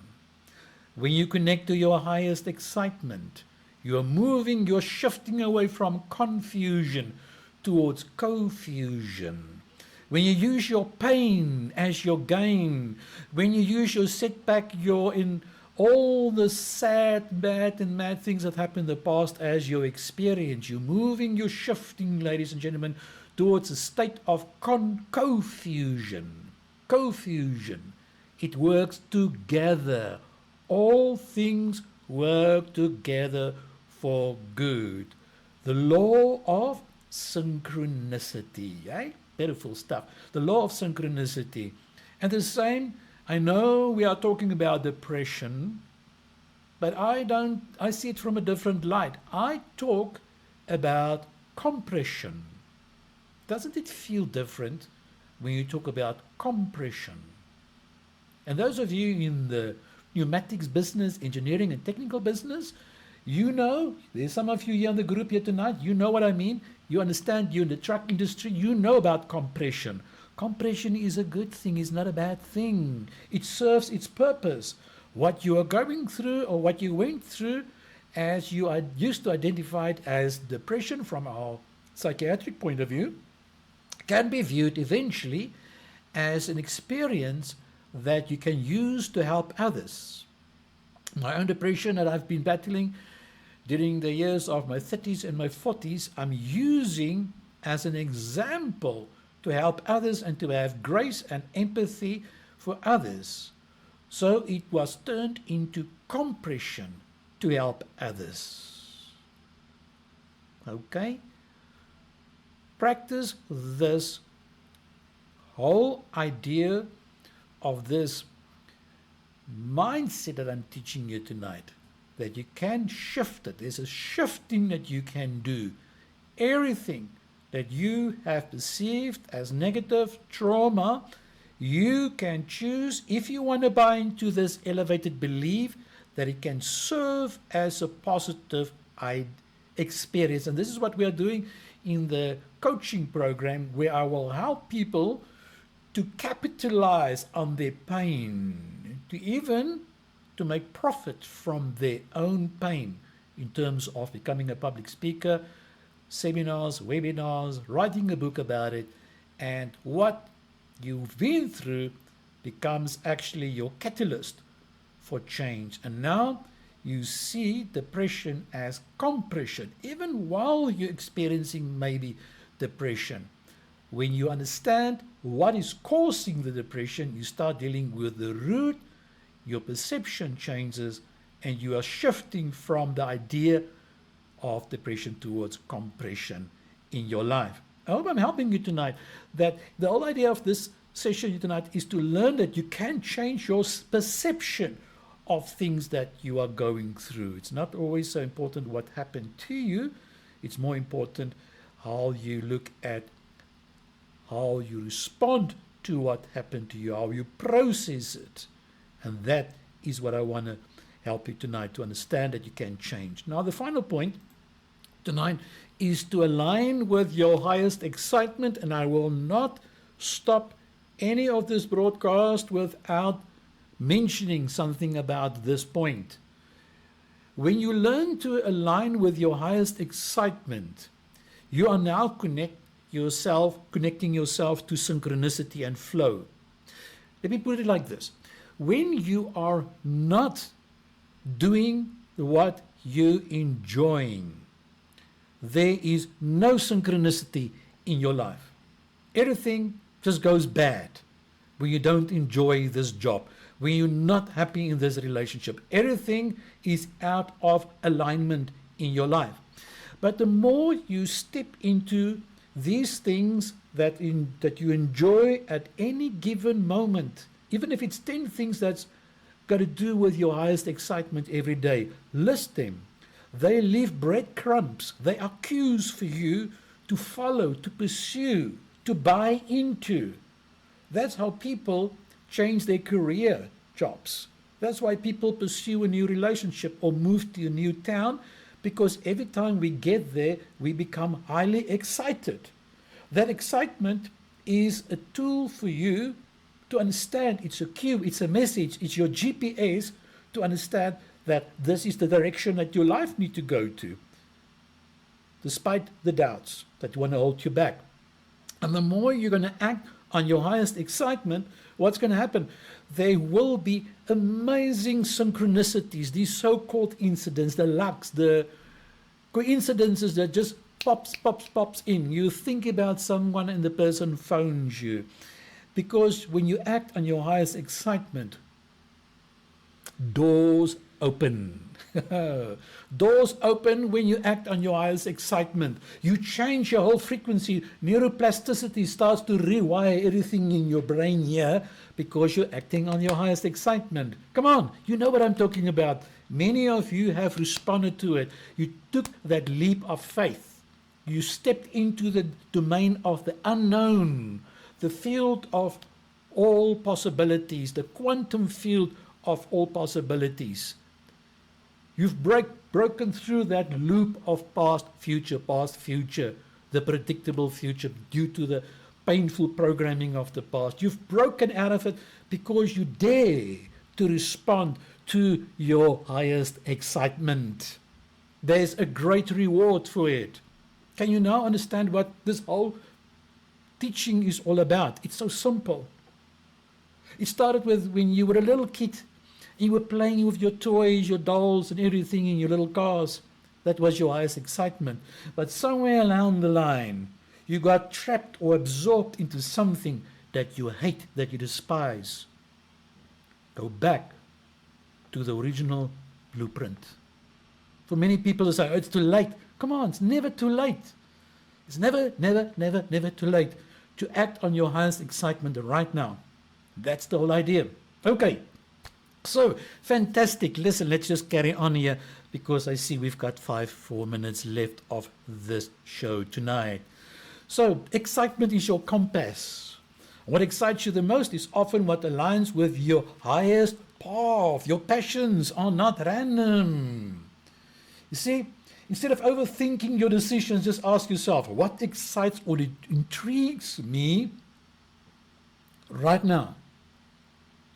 A: When you connect to your highest excitement, you're moving, you're shifting away from confusion towards co-fusion. When you use your pain as your gain, when you use your setback, you're in all the sad, bad and mad things that happened in the past as your experience. You're moving, you're shifting, ladies and gentlemen, towards a state of co-fusion. Co-fusion. It works together. All things work together for good. The law of synchronicity, eh? Beautiful stuff. The law of synchronicity. And the same, I know we are talking about depression, but I see it from a different light. I talk about compression. Doesn't it feel different when you talk about compression? And those of you in the pneumatics business, engineering and technical business, you know, there's some of you here in the group here tonight, you know what I mean. You understand, you're in the truck industry, you know about compression. Compression is a good thing, it's not a bad thing. It serves its purpose. What you are going through, or what you went through, as you are used to identify it as depression from our psychiatric point of view, can be viewed eventually as an experience that you can use to help others. My own depression that I've been battling during the years of my 30s and my 40s, I'm using as an example to help others and to have grace and empathy for others. So it was turned into compression to help others. Okay? Practice this whole idea of this mindset that I'm teaching you tonight, that you can shift it. There's a shifting that you can do. Everything that you have perceived as negative trauma, you can choose, if you want to buy into this elevated belief, that it can serve as a positive experience. And this is what we are doing in the coaching program, where I will help people to capitalize on their pain, to make profit from their own pain in terms of becoming a public speaker, seminars, webinars, writing a book about it, and what you've been through becomes actually your catalyst for change. And now you see depression as compression, even while you're experiencing maybe depression. When you understand what is causing the depression, you start dealing with the root, your perception changes, and you are shifting from the idea of depression towards compression in your life. I hope I'm helping you tonight, that the whole idea of this session tonight is to learn that you can change your perception of things that you are going through. It's not always so important what happened to you. It's more important how you look at how you respond to what happened to you, how you process it. And that is what I want to help you tonight to understand, that you can change. Now, the final point tonight is to align with your highest excitement, and I will not stop any of this broadcast without mentioning something about this point. When you learn to align with your highest excitement, you are now connecting yourself to synchronicity and flow. Let me put it like this. When you are not doing what you're enjoying, there is no synchronicity in your life. Everything just goes bad when you don't enjoy this job, when you're not happy in this relationship. Everything is out of alignment in your life. But the more you step into these things that you enjoy at any given moment, even if it's 10 things that's got to do with your highest excitement every day, list them. They leave breadcrumbs. They are cues for you to follow, to pursue, to buy into. That's how people change their career jobs. That's why people pursue a new relationship or move to a new town, because every time we get there, we become highly excited. That excitement is a tool for you to understand. It's a cue, it's a message, it's your GPS to understand that this is the direction that your life needs to go to, despite the doubts that want to hold you back. And the more you're going to act on your highest excitement, what's going to happen? There will be amazing synchronicities, these so-called incidents, the lucks, the coincidences that just pops in. You think about someone and the person phones you. Because when you act on your highest excitement, doors open. Doors open when you act on your highest excitement. You change your whole frequency. Neuroplasticity starts to rewire everything in your brain here because you're acting on your highest excitement. Come on, you know what I'm talking about. Many of you have responded to it. You took that leap of faith. You stepped into the domain of the unknown, the field of all possibilities, the quantum field of all possibilities. You've broken through that loop of past, future, the predictable future due to the painful programming of the past. You've broken out of it because you dare to respond to your highest excitement. There's a great reward for it. Can you now understand what this whole teaching is all about? It's so simple. It started with when you were a little kid You were playing with your toys, your dolls, and everything in your little cars. That was your highest excitement. But somewhere along the line, you got trapped or absorbed into something that you hate, that you despise. Go back to the original blueprint. For many people, they say, oh, it's too late. Come on, it's never too late. It's never, never, never, never too late to act on your highest excitement right now. That's the whole idea. Okay, so fantastic. Listen, let's just carry on here because I see we've got 4 minutes left of this show tonight. So excitement is your compass. What excites you the most is often what aligns with your highest path. Your passions are not random. You see, instead of overthinking your decisions, just ask yourself, what excites or intrigues me right now?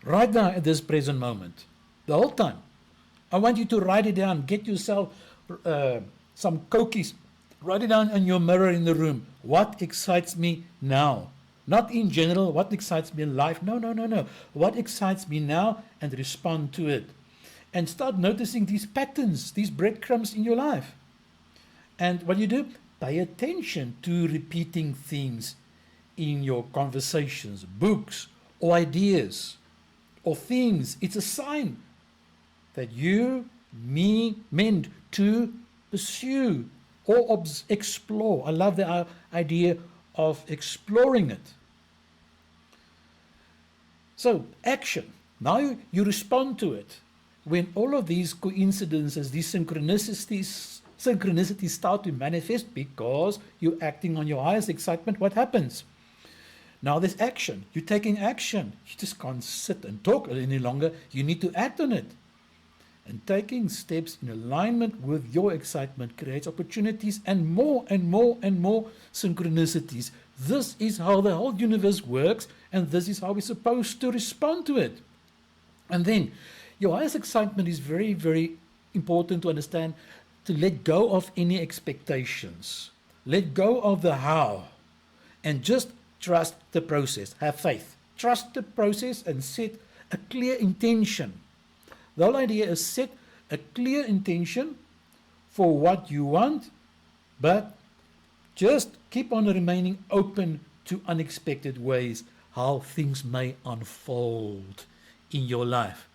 A: Right now at this present moment. The whole time. I want you to write it down. Get yourself some cookies. Write it down in your mirror in the room. What excites me now? Not in general, what excites me in life. No. What excites me now, and respond to it. And start noticing these patterns, these breadcrumbs in your life. And what you do? Pay attention to repeating themes in your conversations, books, or ideas, or things. It's a sign that you meant to pursue or explore. I love the idea of exploring it. So, action. Now you respond to it. When all of these coincidences, these synchronicities start to manifest because you're acting on your highest excitement, what happens? Now there's action. You're taking action. You just can't sit and talk any longer. You need to act on it. And taking steps in alignment with your excitement creates opportunities and more synchronicities. This is how the whole universe works, and this is how we're supposed to respond to it. And then, your highest excitement is very, very important to understand, to let go of any expectations. Let go of the how, and just trust the process. Have faith. Trust the process and set a clear intention. The whole idea is set a clear intention for what you want, but just keep on remaining open to unexpected ways how things may unfold in your life.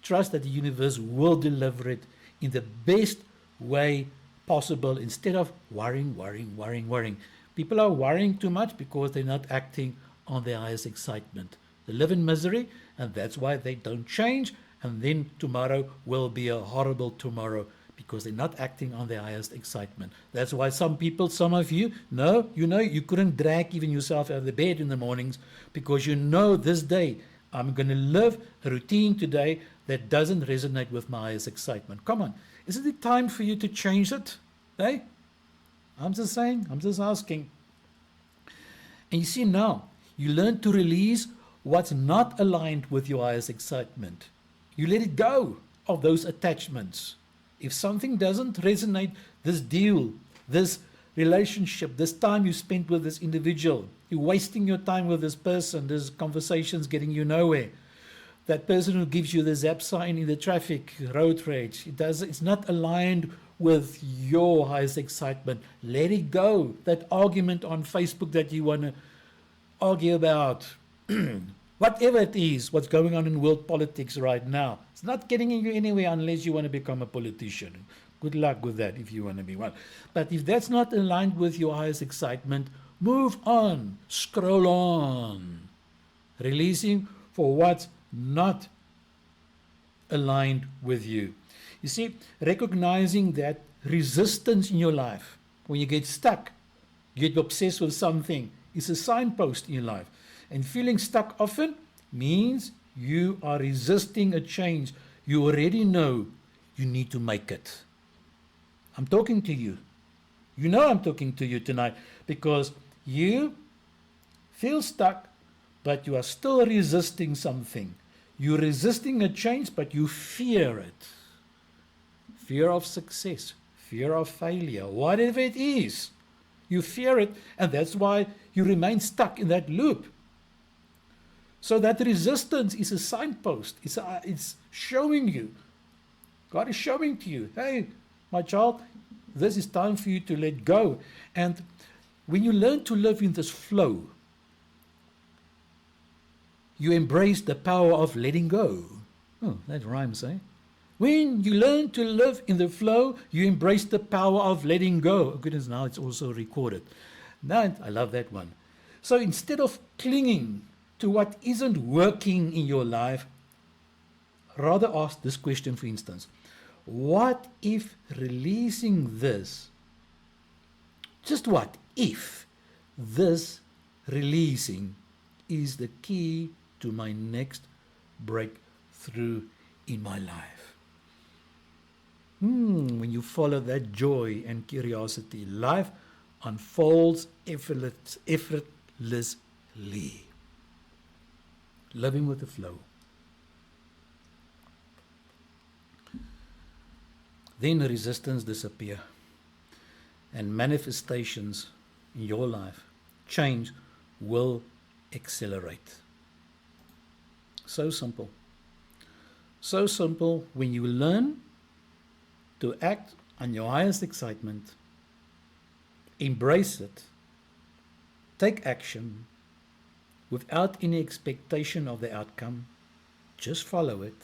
A: Trust that the universe will deliver it in the best way possible instead of worrying. People are worrying too much because they're not acting on their highest excitement. They live in misery, and that's why they don't change. And then tomorrow will be a horrible tomorrow because they're not acting on their highest excitement. That's why some people, some of you, you couldn't drag even yourself out of the bed in the mornings because you know this day, I'm going to live a routine today that doesn't resonate with my highest excitement. Come on, isn't it time for you to change it? Hey? I'm just saying, I'm just asking. And you see now, you learn to release what's not aligned with your highest excitement. You let it go of those attachments. If something doesn't resonate, this deal, this relationship, this time you spent with this individual, you're wasting your time with this person, this conversation's getting you nowhere. That person who gives you the zap sign in the traffic, road rage, it's not aligned with your highest excitement. Let it go. That argument on Facebook that you want to argue about, whatever it is, what's going on in world politics right now, it's not getting you anywhere unless you want to become a politician. Good luck with that if you want to be one. But if that's not aligned with your highest excitement, move on, scroll on, releasing for what's not aligned with you. You see, recognizing that resistance in your life, when you get stuck, you get obsessed with something, is a signpost in your life. And feeling stuck often means you are resisting a change you already know you need to make it. I'm talking to you. You know I'm talking to you tonight because you feel stuck, but you are still resisting something. You're resisting a change, but you fear it. Fear of success, fear of failure, whatever it is. You fear it, and that's why you remain stuck in that loop. So that resistance is a signpost. It's showing you. God is showing to you, hey, my child, this is time for you to let go. And when you learn to live in this flow, you embrace the power of letting go. Oh, that rhymes, eh? When you learn to live in the flow, you embrace the power of letting go. Oh, goodness, now it's also recorded. Now, I love that one. So instead of clinging to what isn't working in your life, rather ask this question, for instance. What if releasing this, just what if this releasing is the key to my next breakthrough in my life? When you follow that joy and curiosity, life unfolds effortlessly. Living with the flow. Then resistance disappear and manifestations in your life, change will accelerate. So simple. So simple. When you learn to act on your highest excitement, embrace it, take action without any expectation of the outcome, just follow it,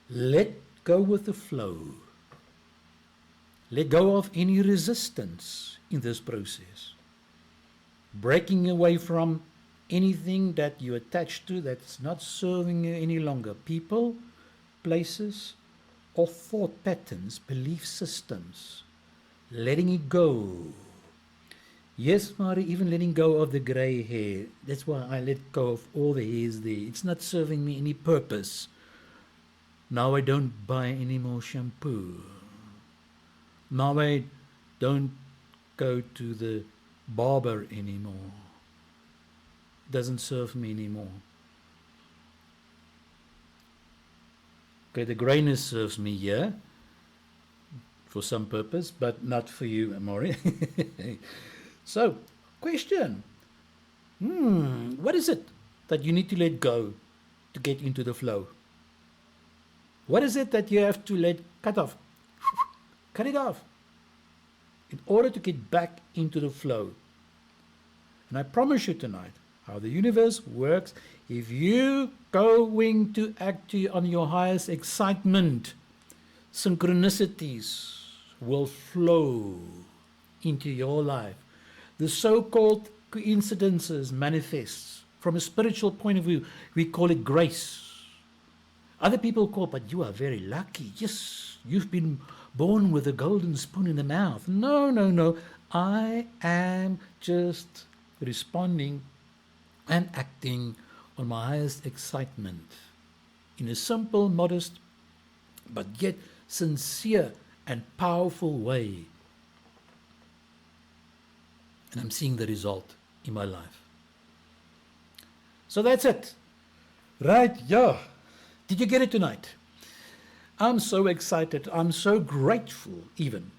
A: let go with the flow. Let go of any resistance in this process. Breaking away from anything that you attach to that's not serving you any longer. People, places, or thought patterns, belief systems. Letting it go. Yes, Mari, even letting go of the grey hair. That's why I let go of all the hairs there. It's not serving me any purpose. Now I don't buy any more shampoo. Now I don't go to the barber anymore. Doesn't serve me anymore. Okay, the grayness serves me here for some purpose, but not for you, Amori. So, question. What is it that you need to let go to get into the flow? What is it that you have to cut off? Cut it off in order to get back into the flow. And I promise you tonight how the universe works. If you going to act on your highest excitement, synchronicities will flow into your life. The so-called coincidences manifests. From a spiritual point of view, we call it grace. Other people call, but you are very lucky. Yes, you've been born with a golden spoon in the mouth. No. I am just responding and acting on my highest excitement in a simple, modest, but yet sincere and powerful way. And I'm seeing the result in my life. So that's it. Right, yeah. Did you get it tonight? I'm so excited. I'm so grateful even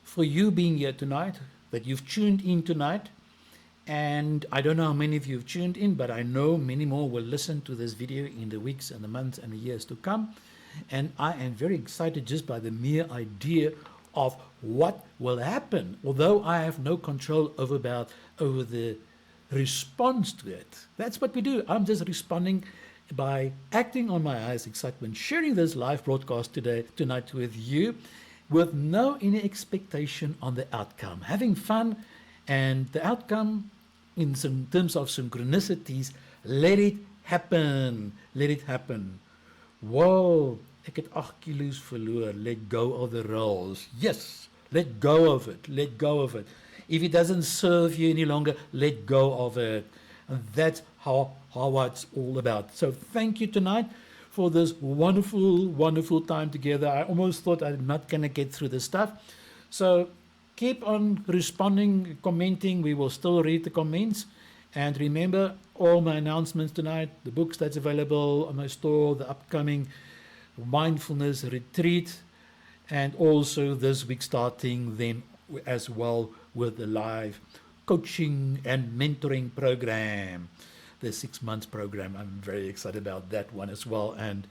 A: for you being here tonight, that you've tuned in tonight. And I don't know how many of you have tuned in, but I know many more will listen to this video in the weeks and the months and the years to come. And I am very excited just by the mere idea of what will happen, although I have no control over the response to it. That's what we do. I'm just responding by acting on my highest excitement, sharing this live broadcast tonight with you, with no any expectation on the outcome, having fun, and the outcome in some terms of synchronicities, let it happen. Wow, ek het 8 kilos verloor. Let go of the rolls. Yes, let go of it. If it doesn't serve you any longer, let go of it. And that's how it's all about. So thank you tonight for this wonderful time together. I almost thought I'm not going to get through this stuff. So keep on responding, commenting. We will still read the comments. And remember all my announcements tonight, the books that's available on my store, the upcoming mindfulness retreat, and also this week starting then as well with the live coaching and mentoring program. the 6 months program. I'm very excited about that one as well. And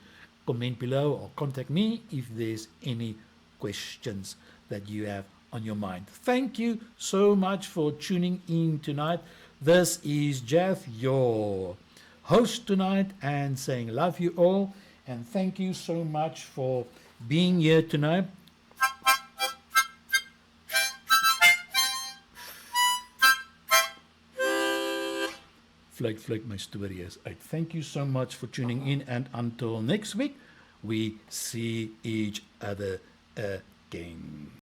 A: comment below or contact me if there's any questions that you have on your mind. Thank you so much for tuning in tonight. This is Jeff, your host tonight, and saying love you all, and thank you so much for being here tonight. Fluit my story is uit. Thank you so much for tuning in, and until next week, we see each other again.